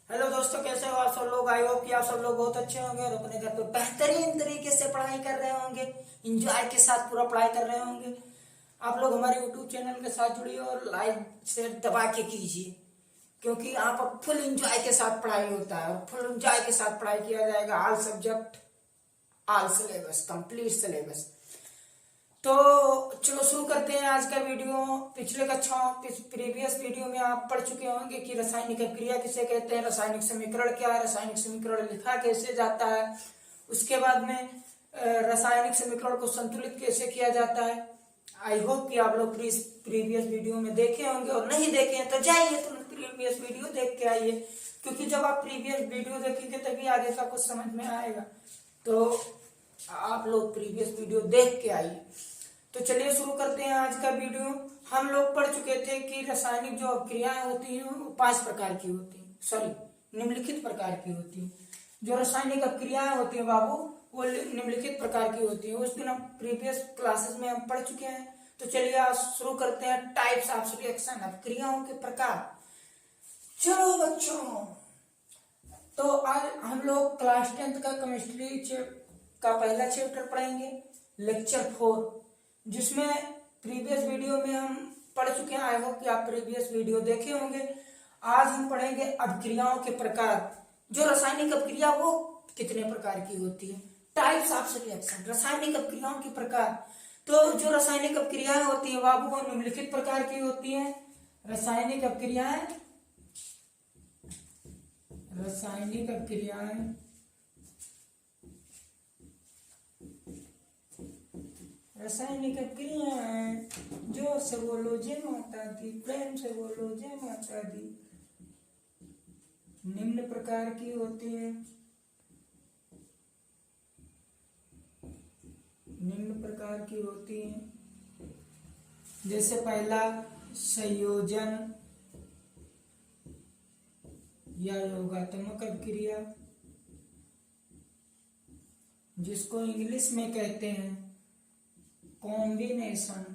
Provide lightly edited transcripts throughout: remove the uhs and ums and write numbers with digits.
Hello दोस्तों, कैसे हो आप सब लोग। आई होप कि आप सब लोग बहुत अच्छे होंगे और अपने घर पे बेहतरीन तरीके से पढ़ाई कर रहे होंगे, इंजॉय के साथ पूरा पढ़ाई कर रहे होंगे। आप लोग हमारे यूट्यूब चैनल के साथ जुड़िए और लाइक शेयर दबा के कीजिए, क्योंकि यहाँ पर फुल इंजॉय के साथ पढ़ाई होता है और फुल इंजॉय के साथ पढ़ाई किया जाएगा। All subject, all syllabus, complete syllabus. तो चलो शुरू करते हैं आज का वीडियो। पिछले कक्षाओं प्रीवियस वीडियो में आप पढ़ चुके होंगे कि रासायनिक अभिक्रिया किसे कहते हैं, रासायनिक समीकरण क्या है, रासायनिक समीकरण लिखा कैसे जाता है, उसके बाद में रासायनिक समीकरण को संतुलित कैसे किया जाता है। आई होप कि आप लोग प्रीवियस वीडियो में देखे होंगे, और नहीं देखे हैं तो जाइए तुरंत प्रीवियस वीडियो देख के आइए, क्योंकि जब आप प्रीवियस वीडियो देखेंगे तभी आगे का कुछ समझ में आएगा। तो आप लोग प्रीवियस वीडियो देख के आइए। तो चलिए शुरू करते हैं आज का वीडियो। हम लोग पढ़ चुके थे कि रासायनिक जो अभिक्रियाएं होती हैं वो 5 प्रकार की होती हैं, सॉरी निम्नलिखित प्रकार की होती हैं। जो रासायनिक अभिक्रियाएं होती हैं बाबू, वो निम्नलिखित प्रकार की होती है। उस दिन हम प्रीवियस क्लासेस में हम पढ़ चुके हैं। तो चलिए आज शुरू करते हैं टाइप्स ऑफ रिएक्शन, अभिक्रियाओं के प्रकार। चलो बच्चों, तो आज हम लोग क्लास 10th का केमिस्ट्री का पहला चैप्टर पढ़ेंगे, लेक्चर 4, जिसमें प्रीवियस वीडियो में हम पढ़ चुके हैं। आई होप कि आप प्रीवियस वीडियो देखे होंगे। आज हम पढ़ेंगे अभिक्रियाओं के प्रकार। जो रासायनिक अभिक्रिया वो कितने प्रकार की होती है, टाइप्स ऑफ रिएक्शन, रासायनिक अभिक्रियाओं के प्रकार। तो जो रासायनिक अभिक्रियाएं होती है बाबू, वो निम्नलिखित प्रकार की होती है। रासायनिक अभिक्रियाएं रासायनिक अभिक्रियाएं रासायनिक अभिक्रियाएं, जोर से बोलो जय माता दी, प्रेम से बोलो जय माता दी, निम्न प्रकार की होती है। निम्न प्रकार की होती है। जैसे पहला संयोजन या योगात्मक अभिक्रिया, जिसको इंग्लिश में कहते हैं कॉम्बिनेशन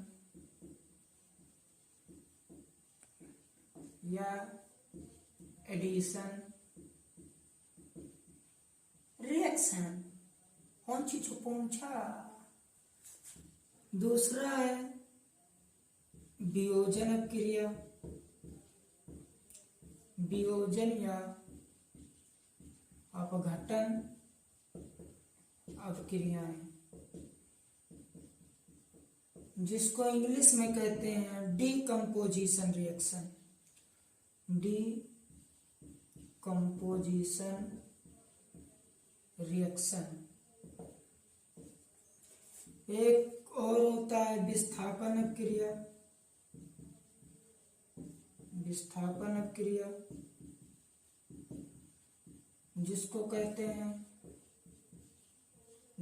या एडिशन रिएक्शन। कौन सी छुपौछा। दूसरा है वियोजन अभिक्रिया, वियोजन या अपघटन अभिक्रियाएं, जिसको इंग्लिश में कहते हैं डीकम्पोजिशन रिएक्शन। Decomposition reaction. एक और होता है विस्थापन अभिक्रिया। विस्थापन अभिक्रिया, जिसको कहते हैं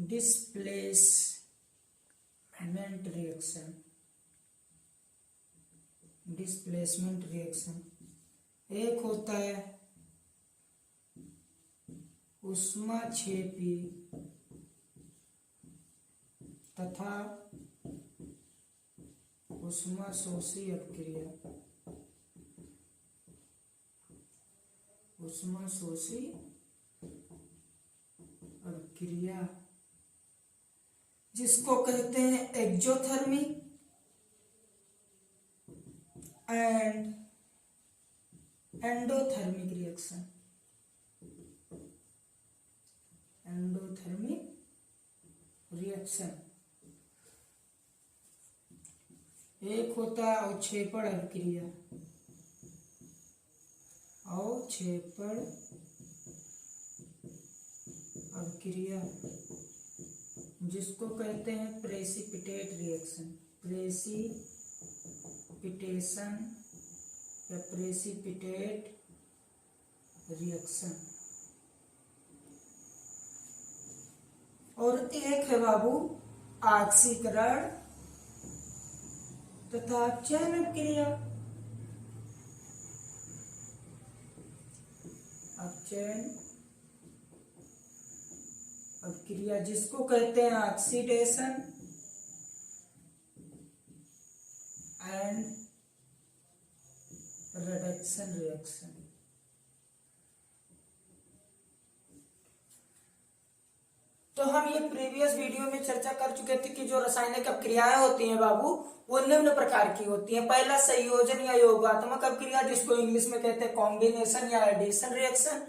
डिस्प्लेसमेंट रिएक्शन। Displacement reaction. एक होता है ऊष्माक्षेपी तथा ऊष्माशोषी अभिक्रिया। ऊष्माशोषी अभिक्रिया, जिसको कहते हैं exothermic and endothermic reaction. Endothermic reaction. एक होता है अवक्षेपण अभिक्रिया। अवक्षेपण अभिक्रिया, जिसको कहते हैं प्रेसिपिटेट रिएक्शन। प्रेसिपिटेशन या प्रेसिपिटेट रिएक्शन। और एक है बाबू ऑक्सीकरण तथा चयन अभिक्रिया। अपचयन अभिक्रिया, जिसको कहते हैं ऑक्सीडेशन एंड रिडक्शन रिएक्शन। तो हम ये प्रीवियस वीडियो में चर्चा कर चुके थे कि जो रासायनिक अपक्रियाएं होती हैं बाबू, वो निम्न प्रकार की होती हैं। पहला संयोजन या योगात्मक अपक्रिया, जिसको इंग्लिश में कहते हैं कॉम्बिनेशन या एडिशन रिएक्शन।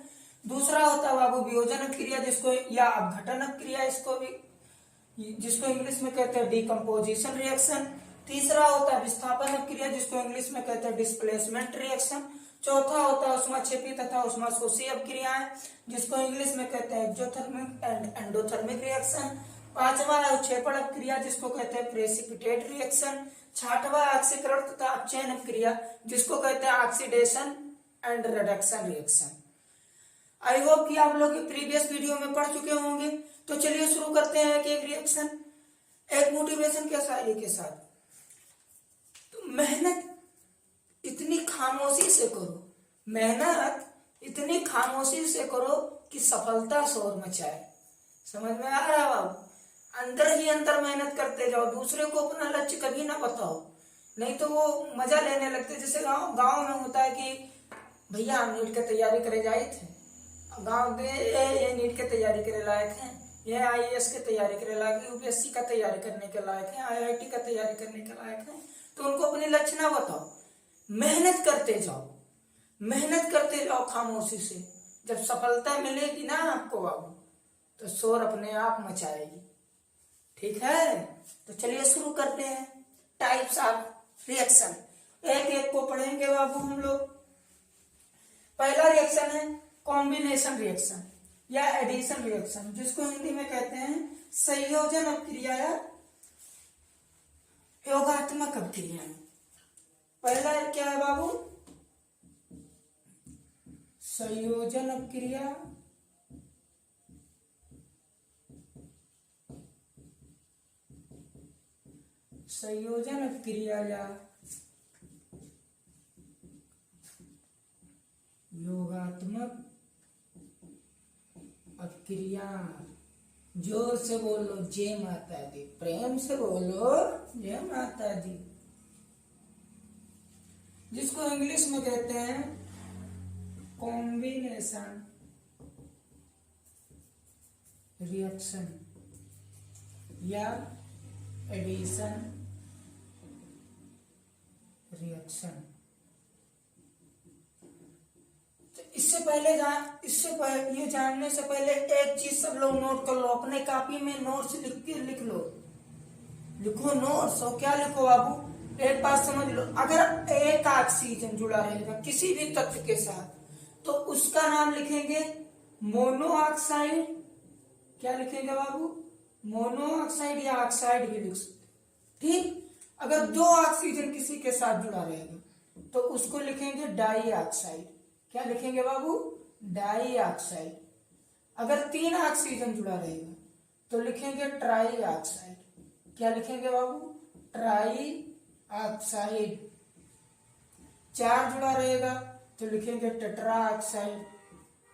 दूसरा होता है बाबू वियोजन अपक्रिया, जिसको या अपघटन अपक्रिया इसको भी, जिसको इंग्लिश में कहते हैं डिकम्पोजिशन रिएक्शन। तीसरा होता है विस्थापन अपक्रिया, जिसको इंग्लिश में कहते हैं डिस्प्लेसमेंट रिएक्शन। चौथा होता है ऊष्माक्षेपी तथा ऊष्माशोषी अपक्रियाएं, जिसको इंग्लिश में कहते हैं एक्सोथर्मिक एंड एंडोथर्मिक रिएक्शन। पांचवा है उत्क्षेपण अपक्रिया, जिसको कहते हैं प्रेसिपिटेट रिएक्शन। छठवा ऑक्सीकरण तथा अपचयन अपक्रिया, जिसको कहते हैं oxidation and reduction reaction. I hope कि आप लोग प्रीवियस वीडियो में पढ़ चुके होंगे। तो चलिए शुरू करते हैं एक रिएक्शन, एक मोटिवेशन के साथ। तो मेहनत इतनी खामोशी से करो, मेहनत इतनी खामोशी से करो कि सफलता शोर मचाए। समझ में आ रहा है बाबू? अंदर ही अंदर मेहनत करते जाओ, दूसरे को अपना लक्ष्य कभी ना बताओ, नहीं तो वो मजा लेने लगते। जैसे गांव में होता है कि भैया हम नीट की तैयारी करे जाए थे, गाँव में ये नीट की तैयारी करे लायक है, ये IAS की तैयारी करे लायक है, UPSC का तैयारी करने के लायक है, IIT का तैयारी करने के लायक है। तो उनको अपने लक्ष्य ना बताओ, मेहनत करते जाओ, मेहनत करते जाओ खामोशी से। जब सफलता मिलेगी ना आपको बाबू, तो शोर अपने आप मचाएगी। ठीक है, तो चलिए शुरू करते हैं टाइप्स ऑफ रिएक्शन। एक एक को पढ़ेंगे बाबू हम लोग। पहला रिएक्शन है कॉम्बिनेशन रिएक्शन या एडिशन रिएक्शन, जिसको हिंदी में कहते हैं संयोजन अपक्रिया या योगात्मक अपक्रिया। पहला क्या है बाबू? संयोजन अपक्रिया या योगात्मक अपक्रिया। जोर से बोलो जय माता दी, प्रेम से बोलो जय माता दी। जिसको इंग्लिश में कहते हैं कॉम्बिनेशन रिएक्शन या एडिशन रिएक्शन। ये जानने से पहले एक चीज सब लोग नोट कर लो, अपने कॉपी में नोट्स लिख लो, लिखो नोट्स। और क्या लिखो बाबू? एक बात समझ लो, अगर एक ऑक्सीजन जुड़ा रहेगा किसी भी तत्व के साथ, तो उसका नाम लिखेंगे मोनोऑक्साइड। क्या लिखेंगे बाबू? मोनोऑक्साइड या ऑक्साइड भी लिख सकते। ठीक, अगर दो ऑक्सीजन किसी के साथ जुड़ा रहेगा तो उसको लिखेंगे डाइऑक्साइड। क्या लिखेंगे बाबू? डाइऑक्साइड। अगर तीन ऑक्सीजन जुड़ा रहेगा तो लिखेंगे ट्राइऑक्साइड। क्या लिखेंगे बाबू? ट्राइऑक्साइड। चार जुड़ा रहेगा तो लिखेंगे टेट्राऑक्साइड।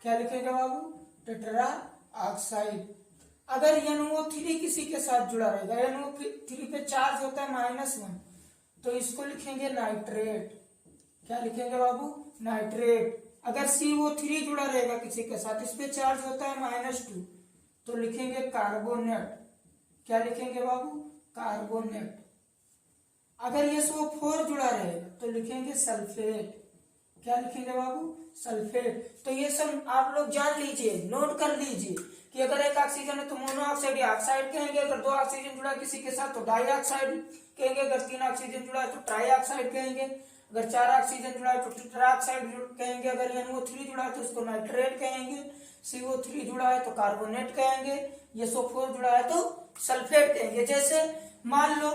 क्या लिखेंगे बाबू? टेट्राऑक्साइड। अगर NO3 किसी के साथ जुड़ा रहेगा, NO3 पे चार्ज होता है -1, तो इसको लिखेंगे नाइट्रेट। क्या लिखेंगे बाबू? नाइट्रेट। अगर CO3 जुड़ा रहेगा किसी के साथ, इस पे चार्ज होता है -2, तो लिखेंगे कार्बोनेट। क्या लिखेंगे बाबू? कार्बोनेट। अगर SO4 जुड़ा रहेगा तो लिखेंगे सल्फेट। क्या लिखेंगे बाबू? सल्फेट। तो ये सब आप लोग जान लीजिए, नोट कर लीजिए कि अगर एक ऑक्सीजन है तो मोनोऑक्साइड या ऑक्साइड कहेंगे, अगर दो ऑक्सीजन जुड़ा है किसी के साथ तो डाइऑक्साइड कहेंगे, अगर तीन ऑक्सीजन जुड़ा है तो ट्राइऑक्साइड कहेंगे, अगर चार ऑक्सीजन जुड़ा है तो टेट्राऑक्साइड कहेंगे, अगर NO3 जुड़ा है तो उसको नाइट्रेट कहेंगे, CO3 जुड़ा है तो कार्बोनेट कहेंगे, SO4 जुड़ा है तो सल्फेट कहेंगे। जैसे मान लो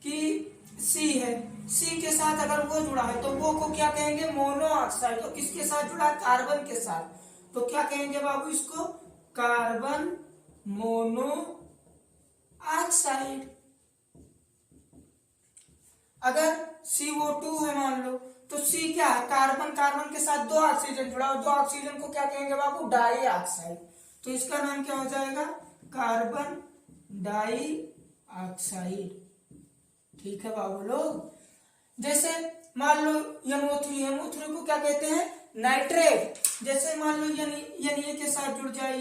कि C है, C के साथ अगर वो जुड़ा है तो वो को क्या कहेंगे? मोनोऑक्साइड। तो किसके साथ जुड़ा है? कार्बन के साथ, तो क्या कहेंगे बाबू इसको? Carbon monoxide. अगर CO2 है मान लो, तो C क्या है? कार्बन, कार्बन के साथ दो ऑक्सीजन जुड़ा, और दो ऑक्सीजन को क्या कहेंगे बाबू? डाइऑक्साइड। तो इसका नाम क्या हो जाएगा? Carbon dioxide. ठीक है बाबू लोग। जैसे मान लो NO3 को क्या कहते हैं? नाइट्रेट। जैसे मान लो Na के साथ जुड़ जाए,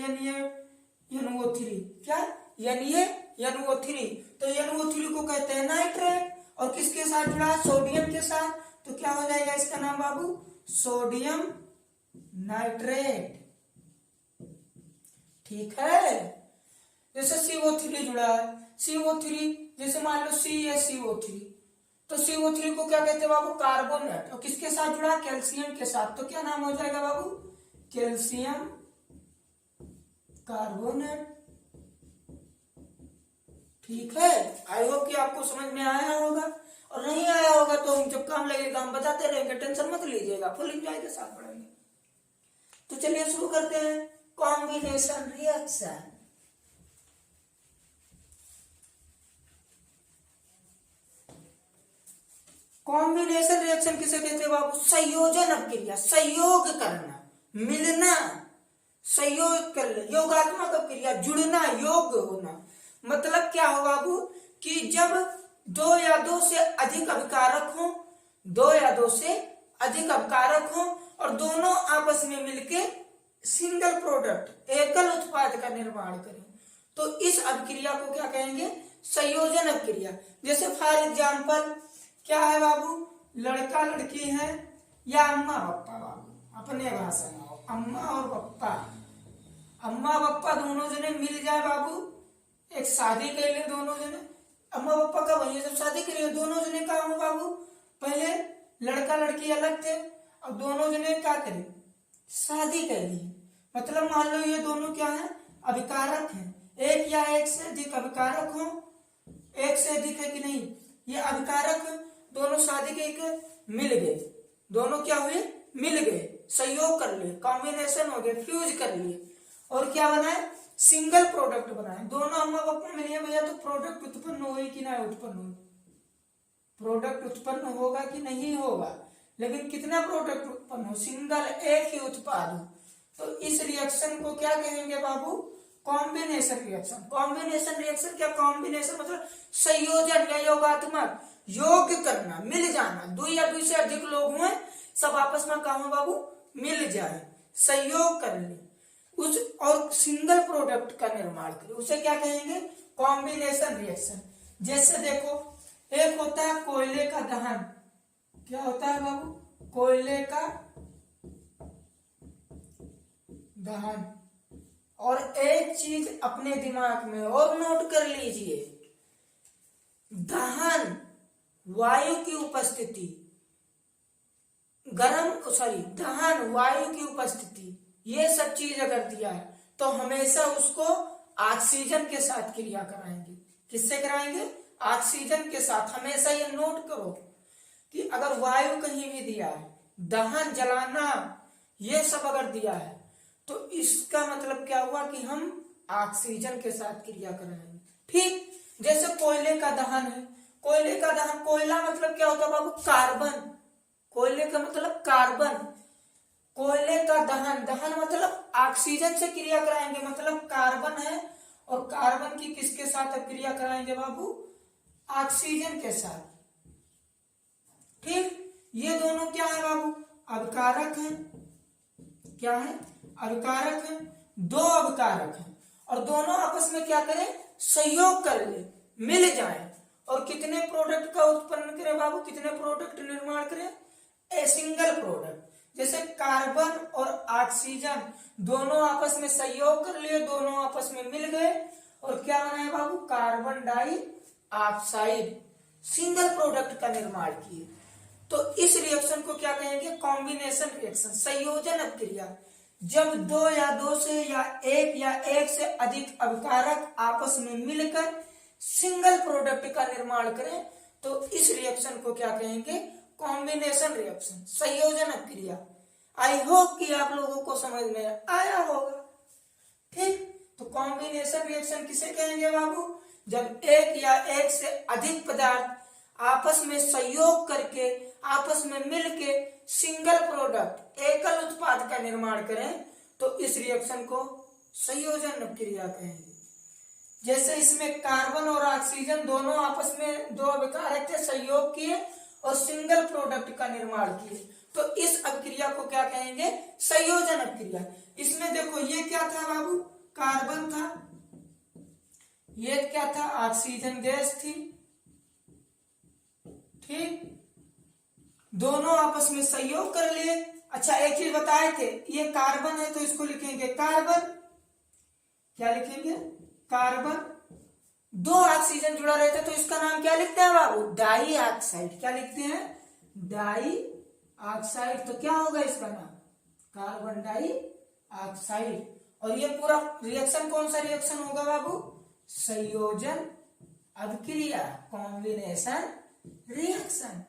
NO3, क्या NaNO3। तो NO3 को कहते हैं नाइट्रेट, और किसके साथ जुड़ा है? सोडियम के साथ। तो क्या हो जाएगा इसका नाम बाबू? Sodium nitrate. ठीक है। जैसे CO3 जुड़ा है, CO3 जैसे मान लो CaCO3, तो CO3 को क्या कहते हैं बाबू? कार्बोनेट। और किसके साथ जुड़ा है? कैल्शियम के साथ। तो क्या नाम हो जाएगा बाबू? Calcium carbonate. ठीक है। आई होप कि आपको समझ में आया होगा, और नहीं आया होगा तो हम जब काम लगेगा हम बताते रहेंगे, टेंशन मत लीजिएगा, फुल एंजॉय के साथ पढ़ेंगे। तो चलिए शुरू करते हैं। Combination reaction. कॉम्बिनेशन रिएक्शन किसे कहते हैं बाबू? संयोजन अभिक्रिया, संयोग करना, मिलना, संयोग कर ले, योगात्मक अभिक्रिया, जुड़ना, योग होना। मतलब क्या हो बाबू? कि जब दो या दो से अधिक अभिकारक हो, दो या दो से अधिक अभिकारक हो, और दोनों आपस में मिलके सिंगल प्रोडक्ट, एकल उत्पाद का निर्माण करें, तो इस अभिक्रिया को क्या कहेंगे? संयोजन अभिक्रिया। जैसे फॉर एग्जाम्पल क्या है बाबू? लड़का लड़की है, या अम्मा पप्पा बाबू, अपने भाषा में अम्मा और पप्पा, अम्मा पप्पा दोनों जने मिल जाए बाबू, एक शादी कर ले दोनों जने। अम्मा पापा का वही जब शादी करिए दोनों जने का हो बाबू, पहले लड़का लड़की अलग थे, अब दोनों जने क्या करें? शादी कर ली। मतलब मान लो ये दोनों क्या है? अभिकारक हैं, एक या एक से अधिक अभिकारक हो, एक से अधिक है कि नहीं, ये अभिकारक दोनों शादी के मिल गए, दोनों क्या हुए? मिल गए, संयोग कर लिए, कॉम्बिनेशन हो गए, फ्यूज कर लिए, और क्या बनाए? सिंगल प्रोडक्ट बनाए। दोनों अम्मा पापा मिलिए भैया, तो प्रोडक्ट उत्पन्न होगी कि ना उत्पन्न होगी? प्रोडक्ट उत्पन्न होगा कि नहीं होगा? लेकिन कितना प्रोडक्ट उत्पन्न हो? सिंगल, एक ही उत्पाद हो। तो इस रिएक्शन को क्या कहेंगे बाबू? Combination reaction. कॉम्बिनेशन रिएक्शन क्या? कॉम्बिनेशन मतलब संयोजन या योगात्मक, योग करना, मिल जाना, दो या दो से अधिक लोग हुए, सब आपस में काम बाबू मिल जाए, संयोग कर ले उस, और सिंगल प्रोडक्ट का निर्माण करे, उसे क्या कहेंगे? Combination reaction. जैसे देखो, एक होता है कोयले का दहन। क्या होता है बाबू? कोयले का दहन। और एक चीज अपने दिमाग में और नोट कर लीजिए, दहन, वायु की उपस्थिति, दहन, वायु की उपस्थिति, ये सब चीज अगर दिया है तो हमेशा उसको ऑक्सीजन के साथ क्रिया कराएंगे। किससे कराएंगे? ऑक्सीजन के साथ। हमेशा ये नोट करो कि अगर वायु कहीं भी दिया है, दहन, जलाना, ये सब अगर दिया है, तो इसका मतलब क्या हुआ? कि हम ऑक्सीजन के साथ क्रिया कराएंगे। ठीक जैसे कोयले का दहन है, कोयले का दहन, कोयला मतलब क्या होता है बाबू? कार्बन। कोयले का मतलब कार्बन। कोयले का दहन, दहन मतलब ऑक्सीजन से क्रिया कराएंगे, मतलब कार्बन है, और कार्बन की किसके साथ क्रिया कराएंगे बाबू? ऑक्सीजन के साथ। ठीक, ये दोनों क्या है बाबू? अभिकारक हैं। क्या है? अभिकारक हैं, दो अभिकारक हैं, और दोनों आपस में क्या करें? संयोग कर ले, मिल जाए, और कितने प्रोडक्ट का उत्पन्न करें बाबू? कितने प्रोडक्ट निर्माण करें? A single product. जैसे कार्बन और ऑक्सीजन दोनों आपस में सहयोग कर लिए, दोनों आपस में मिल गए, और क्या बनाए बाबू? Carbon dioxide, single product का निर्माण किए। तो इस रिएक्शन को क्या कहेंगे? कॉम्बिनेशन रिएक्शन, संयोजन अभिक्रिया। जब दो या दो से या एक से अधिक अभिकारक आपस में मिलकर सिंगल प्रोडक्ट का निर्माण करें, तो इस रिएक्शन को क्या कहेंगे? कॉम्बिनेशन रिएक्शन, संयोजन अभिक्रिया। आई होप कि आप लोगों को समझ में आया होगा। ठीक, तो कॉम्बिनेशन रिएक्शन किसे कहेंगे बाबू? जब एक या एक से अधिक पदार्थ आपस में संयोग करके, आपस में मिलके सिंगल प्रोडक्ट, एकल उत्पाद का निर्माण करें, तो इस रिएक्शन को संयोजन अभिक्रिया कहेंगे। जैसे इसमें कार्बन और ऑक्सीजन दोनों आपस में दो अभिकारक थे, संयोग किए और सिंगल प्रोडक्ट का निर्माण किए, तो इस अभिक्रिया को क्या कहेंगे? संयोजन अभिक्रिया। इसमें देखो ये क्या था बाबू? कार्बन था, ये क्या था, ऑक्सीजन गैस थी। ठीक, दोनों आपस में सहयोग कर लिए। अच्छा, एक चीज बताए थे, ये कार्बन है तो इसको लिखेंगे कार्बन, क्या लिखेंगे, कार्बन। दो ऑक्सीजन जुड़ा रहता है तो इसका नाम क्या लिखते हैं बाबू, डाई ऑक्साइड। क्या लिखते हैं, डाई ऑक्साइड। तो क्या होगा इसका नाम, कार्बन डाई ऑक्साइड। और ये पूरा रिएक्शन कौन सा रिएक्शन होगा बाबू, संयोजन अभिक्रिया, कॉम्बिनेशन रिएक्शन।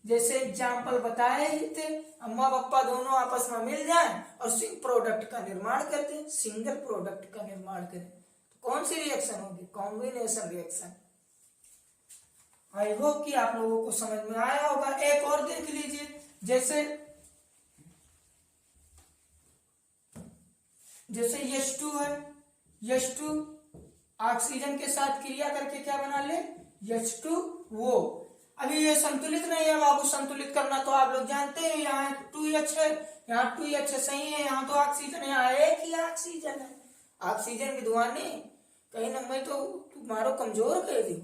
जैसे एग्जाम्पल बताए ही थे, अम्मा पापा दोनों आपस में मिल जाएं और प्रोडक्ट का निर्माण करते हैं, सिंगल प्रोडक्ट का निर्माण करें, तो कौन सी रिएक्शन होगी, कॉम्बिनेशन रिएक्शन। आई होप कि आप लोगों को समझ में आया होगा। एक और देख लीजिए, जैसे H2 है, H2 ऑक्सीजन के साथ क्रिया करके क्या बना ले, H2O। अभी ये संतुलित नहीं है बाबू, संतुलित करना तो आप लोग जानते हैं, यहाँ 2H है, यहाँ 2H सही है, यहाँ तो ऑक्सीजन है, यहाँ एक ही ऑक्सीजन है। ऑक्सीजन विद्वानी कहीं ना मैं तो तुम्हारो कमजोर कह दी,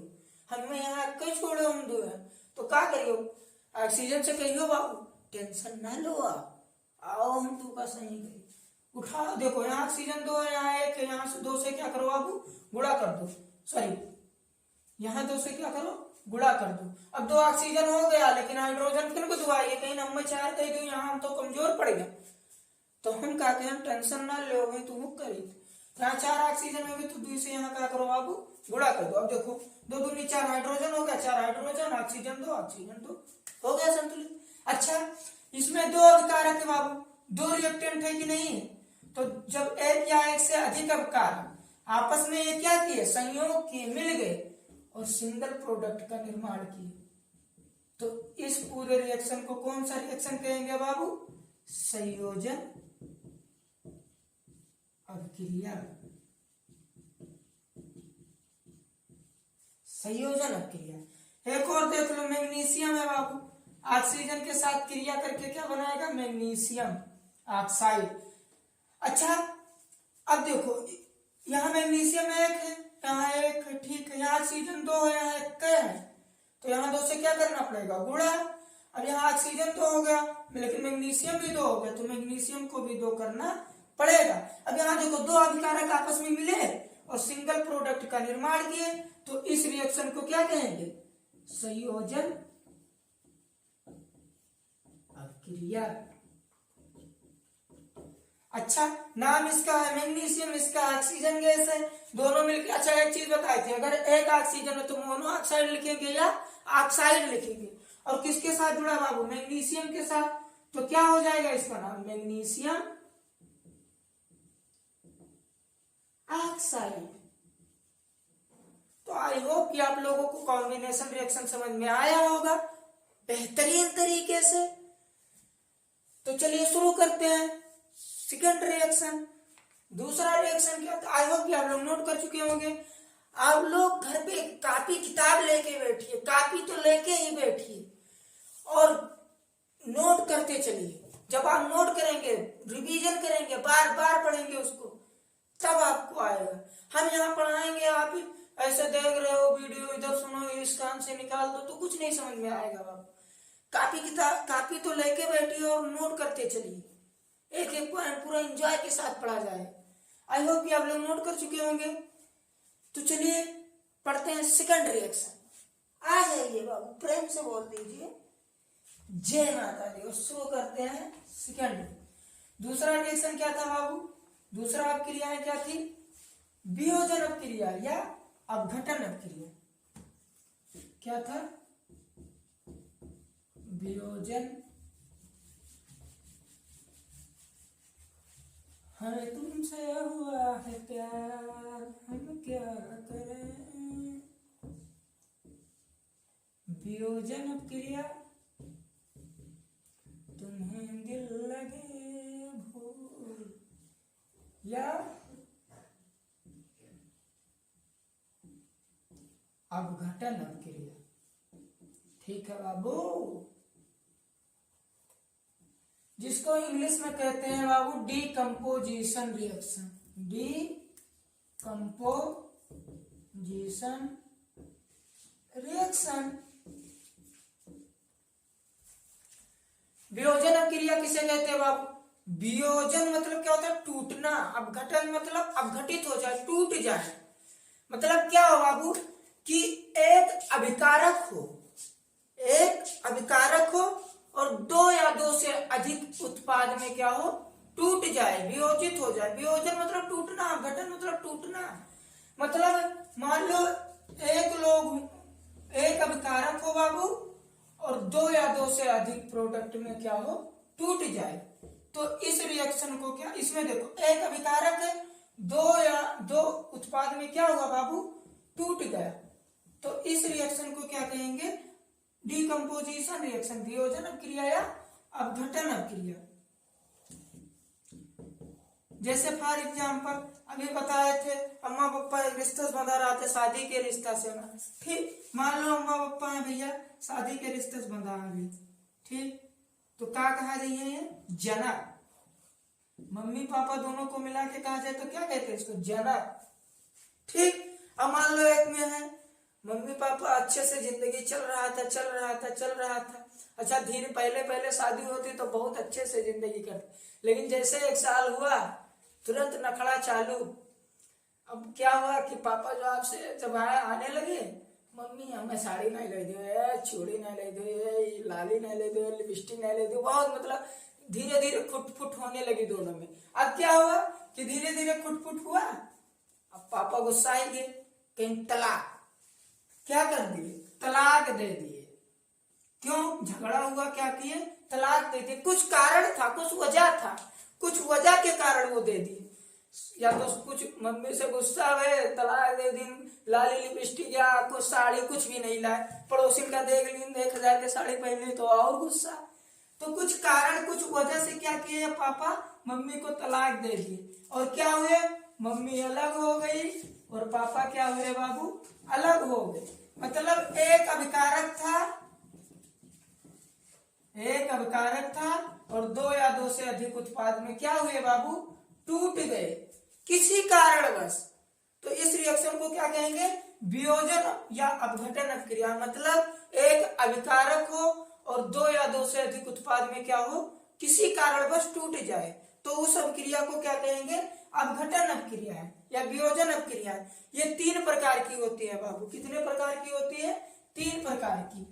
हमें यहाँ कई छोड़ो हम दो है, तो क्या करियो, ऑक्सीजन से कहियो बाबू टेंशन ना लो, आओ हम तू का सही कही उठाओ। देखो यहाँ ऑक्सीजन 2 है, यहाँ 1 है, यहाँ से 2 से क्या करो बाबू, गुणा कर दो, सॉरी यहाँ 2 से क्या करो, गुणा कर दो। अब 2 ऑक्सीजन हो गया, लेकिन हाइड्रोजन फिर को दुआइए, कहीं नंबर 4 कह दो, यहाँ हम तो कमजोर पड़ गए, तो हम कहते हैं टेंशन ना लो भाई, तू करी यहाँ 4 ऑक्सीजन हो गए तो 2 से यहाँ क्या करो बाबू, गुणा कर दो। अब देखो 2 दूनी 4 हाइड्रोजन हो गया, 4 हाइड्रोजन, ऑक्सीजन 2 ऑक्सीजन 2, हो गया संतुलित। अच्छा, इसमें 2 अभिकारक है बाबू, 2 रिएक्टेंट है कि नहीं है, तो जब एक या एक से अधिक अभिकारक आपस में ये क्या किए, संयोग किए, मिल गए और सिंगल प्रोडक्ट का निर्माण किए, तो इस पूरे रिएक्शन को कौन सा रिएक्शन कहेंगे बाबू, संयोजन अभिक्रिया। संयोजन अभिक्रिया। एक और देख लो, मैग्नीशियम है बाबू, ऑक्सीजन के साथ क्रिया करके क्या बनाएगा, मैग्नीशियम ऑक्साइड। अच्छा, अब देखो यहाँ मैग्नीशियम 1 है, यहाँ 1 है, ठीक है, यहाँ ऑक्सीजन 2 है, यहाँ 1 है, तो यहाँ 2 से क्या करना पड़ेगा, गुणा। अब यहाँ ऑक्सीजन 2 हो गया, लेकिन मैग्नीशियम भी 2 हो गया, तो मैग्नीशियम को भी 2 करना पड़ेगा। अब यहाँ देखो 2 अभिकारक आपस में मिले और सिंगल प्रोडक्ट का निर्माण किए, तो इस रिएक्शन को क्या कहेंगे, संयोजन अभिक्रिया। अच्छा, नाम इसका है मैग्नीशियम, इसका ऑक्सीजन गैस है, दोनों मिलकर। अच्छा, एक चीज बताई थी, अगर एक ऑक्सीजन है तो मोनो ऑक्साइड लिखेंगे या ऑक्साइड लिखेंगे, और किसके साथ जुड़ा बाबू, मैग्नीशियम के साथ, तो क्या हो जाएगा इसका नाम, मैग्नीशियम ऑक्साइड। तो आई होप कि आप लोगों को कॉम्बिनेशन रिएक्शन समझ में आया होगा बेहतरीन तरीके से। तो चलिए शुरू करते हैं सेकंड रिएक्शन। दूसरा रिएक्शन क्या था, आई होप कि आप लोग नोट कर चुके होंगे। आप लोग घर पे कापी किताब लेके बैठिए, कापी तो लेके ही बैठिए और नोट करते चलिए। जब आप नोट करेंगे, रिवीजन करेंगे, बार बार पढ़ेंगे उसको, तब आपको आएगा। हम यहाँ पढ़ाएंगे, आप ऐसे देख रहे हो वीडियो, इधर सुनो, इस कान से निकाल दो, तो कुछ नहीं समझ में आएगा बाबू। कापी तो लेके बैठिए और नोट करते चलिए, एक एक पॉइंट पूरा एंजॉय के साथ पढ़ा जाए। आई होप कि आप लोग नोट कर चुके होंगे। तो चलिए पढ़ते हैं सेकंड रिएक्शन। आ जाइए बाबू, प्रेम से बोल दीजिए जय माता दी, और शुरू करते हैं सेकंड। दूसरा रिएक्शन क्या था बाबू, दूसरा अपक्रिया क्या थी, वियोजन अपक्रिया या अपघटन अपक्रिया। क्या था, वियोजन। हमें तुमसे हुआ है प्यार, हम क्या करें। वियोजन अपक्रिया, तुम्हें दिल लगे भूल, या अपघटन अपक्रिया। ठीक है बाबू, जिसको इंग्लिश में कहते हैं बाबू decomposition reaction. Decomposition composition reaction. वियोजन क्रिया किसे कहते हैं बाबू? वियोजन मतलब क्या होता है? टूटना। अपघटन मतलब अपघटित हो जाए, टूट जाए। मतलब क्या हो बाबू कि एक अभिकारक हो और दो या दो से अधिक उत्पाद में क्या हो? टूट जाए, वियोजित हो जाए। वियोजन मतलब टूटना, अपघटन मतलब टूटना। मतलब मान लो एक अभिकारक हो बाबू और दो या दो से अधिक प्रोडक्ट में क्या हो? टूट जाए। तो इस रिएक्शन को क्या, इसमें देखो एक अभिकारक है, दो उत्पाद में क्या हुआ बाबू? टूट गया। तो इस रिएक्शन को क्या कहेंगे? डिकम्पोजिशन रिएक्शन, वियोजन क्रिया या अपघटन क्रिया। जैसे फॉर एग्जाम्पल अभी बताए थे, अम्मा पापा एक रिश्ता बंधा रहा था, शादी के रिश्ता से ना। ठीक, मान लो अम्मा पापा है भैया, शादी के रिश्ते से बंधा अभी। ठीक, तो क्या कहा जाइए? जनक। मम्मी पापा दोनों को मिला के कहा जाए तो क्या कहते हैं इसको? जनक। ठीक, अब मान लो एक में है मम्मी पापा अच्छे से जिंदगी चल रहा था। अच्छा, धीरे पहले शादी होती तो बहुत अच्छे से जिंदगी करते, लेकिन जैसे एक साल हुआ तुरंत नखड़ा चालू। अब क्या हुआ कि पापा जो आपसे जब आने लगे, मम्मी हमें साड़ी नहीं ले दो, चूड़ी नहीं ले दो, लाली नहीं ले दो, लिपस्टिक नहीं ले दो। बहुत मतलब धीरे धीरे खुटफुट होने लगी दोनों में। अब क्या हुआ कि धीरे धीरे खुटफुट हुआ। अब पापा गुस्साएंगे, कहीं तलाक, क्या कर दिए? तलाक दे दिए। क्यों? झगड़ा हुआ, क्या किए? तलाक दे दिए। कुछ कारण था, कुछ वजह था, कुछ वजह के कारण वो दे दिए। या तो कुछ मम्मी से गुस्सा हुए, तलाक दे दी, लाली लिपस्टिक या कुछ साड़ी कुछ भी नहीं लाए, पड़ोसी का देख ली 1000 की साड़ी पहन ली तो और गुस्सा। तो कुछ कारण, कुछ वजह से क्या किए पापा? मम्मी को तलाक दे दिए। और क्या हुए? मम्मी अलग हो गई और पापा क्या हुए बाबू? अलग हो गए। मतलब एक अभिकारक था और दो या दो से अधिक उत्पाद में क्या हुए बाबू? टूट गए किसी कारणवश। तो इस रिएक्शन को क्या कहेंगे? वियोजन या अपघटन क्रिया। मतलब एक अभिकारक हो और दो या दो से अधिक उत्पाद में क्या हो? किसी कारणवश टूट जाए, तो उस अभिक्रिया को क्या कहेंगे? अपघटन अभिक्रिया है या वियोजन अभिक्रिया है। ये 3 प्रकार की होती है बाबू। कितने प्रकार की होती है? 3 प्रकार की।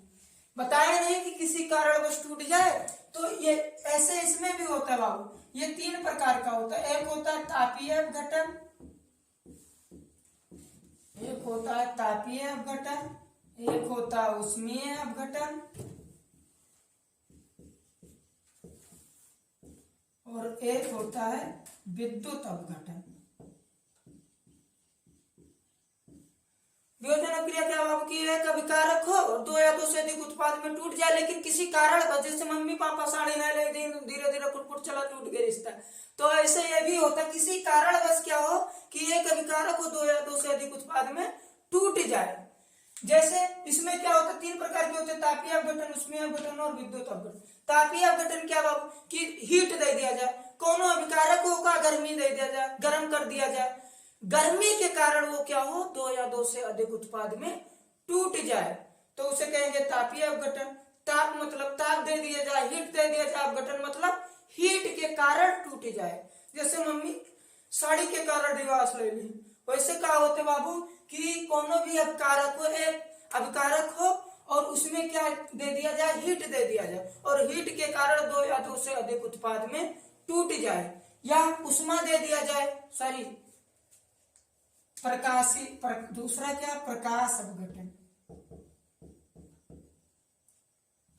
बताया नहीं कि किसी कारणवश टूट जाए, तो ये ऐसे इसमें भी होता है बाबू। ये 3 प्रकार का होता है। एक होता है तापीय अपघटन, एक होता है तापीय अपघटन, एक होता है उष्मीय अपघटन और एक होता है विद्युत अपघटन। वियोजन क्रिया क्या बाबू की? एक अभिकारक हो और दो या दो से अधिक उत्पाद में टूट जाए, लेकिन किसी कारण, जैसे मम्मी पापा साड़ी नहीं ले दी, धीरे धीरे कुट चला, टूट गया रिश्ता। तो ऐसे ये भी होता, किसी कारणवश क्या हो कि एक अभिकारक हो, दो या दो से अधिक उत्पाद में टूट जाए। जैसे इसमें क्या होता है? 3 प्रकार के होते हैं, तापीय अपघटन, उष्मीय अपघटन और विद्युत अपघटन। तापीय अपघटन क्या बाबू कि हीट दे दिया जाए, कोनो अभिकारक होगा गर्मी दे दिया जाए, गर्म कर दिया जाए, गर्मी के कारण वो क्या हो? दो या दो से अधिक उत्पाद में टूट जाए, तो उसे कहेंगे तापीय अपघटन। ताप मतलब ताप दे दिया जाए, हीट दे दिया जाए। अपघटन मतलब हीट के कारण टूट जाए। जैसे मम्मी साड़ी के कारण डिवोर्स ले ली, वैसे क्या होते बाबू कि कोनो भी अभिकारक हो, एक अभिकारक हो और उसमें क्या दे दिया जाए? हीट दे दिया जाए, और हीट के कारण दो या दो से अधिक उत्पाद में टूट जाए, या उष्मा दे दिया जाए, सॉरी दूसरा क्या? प्रकाश अपघटन,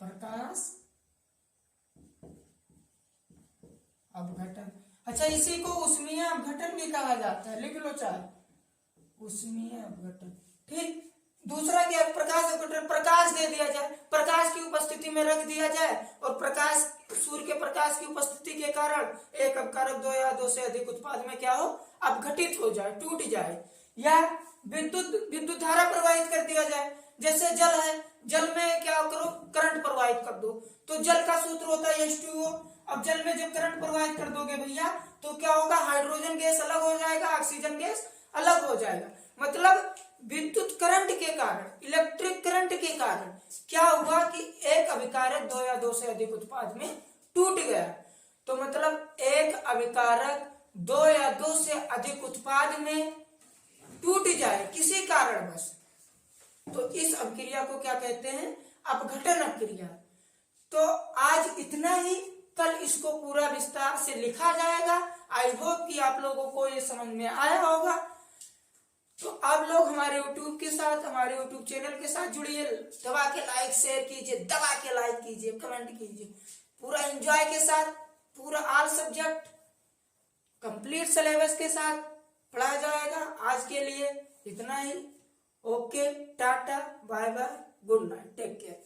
प्रकाश अपघटन। अच्छा, इसी को उष्मीय अपघटन भी कहा जाता है, लिख लो चाहे, उष्मीय अपघटन। ठीक, दूसरा क्या? प्रकाश अपघटन। प्रकाश दे दिया जाए, प्रकाश की उपस्थिति में रख दिया जाए और प्रकाश, सूर्य के प्रकाश की उपस्थिति के कारण एक अपकारक दो या दो से अधिक उत्पाद में क्या हो? अपघटित हो जाए, टूट जाए। या विद्युत धारा प्रवाहित कर दिया जाए, जैसे जल है, जल में क्या करो? करंट प्रवाहित कर दो। तो जल का सूत्र होता है H2O। अब जल में जब करंट प्रवाहित कर दोगे भैया तो क्या होगा? हाइड्रोजन गैस अलग हो जाएगा, ऑक्सीजन गैस अलग हो जाएगा। मतलब विद्युत करंट के कारण, इलेक्ट्रिक करंट के कारण क्या हुआ कि एक अभिकारक दो या दो से अधिक उत्पाद में टूट गया। तो मतलब एक अभिकारक दो या दो से अधिक उत्पाद में टूट जाए किसी कारणवश, तो इस अभिक्रिया को क्या कहते हैं? अपघटन अभिक्रिया। तो आज इतना ही, कल इसको पूरा विस्तार से लिखा जाएगा। आई होप कि आप लोगों को ये समझ में आया होगा। तो आप लोग हमारे YouTube के साथ, हमारे YouTube चैनल के साथ जुड़िए, दबा के लाइक शेयर कीजिए, दबा के लाइक कीजिए, कमेंट कीजिए, पूरा एंजॉय के साथ, पूरा ऑल सब्जेक्ट कंप्लीट सिलेबस के साथ पढ़ाया जाएगा। आज के लिए इतना ही। Okay, tata, bye bye, good night, take care.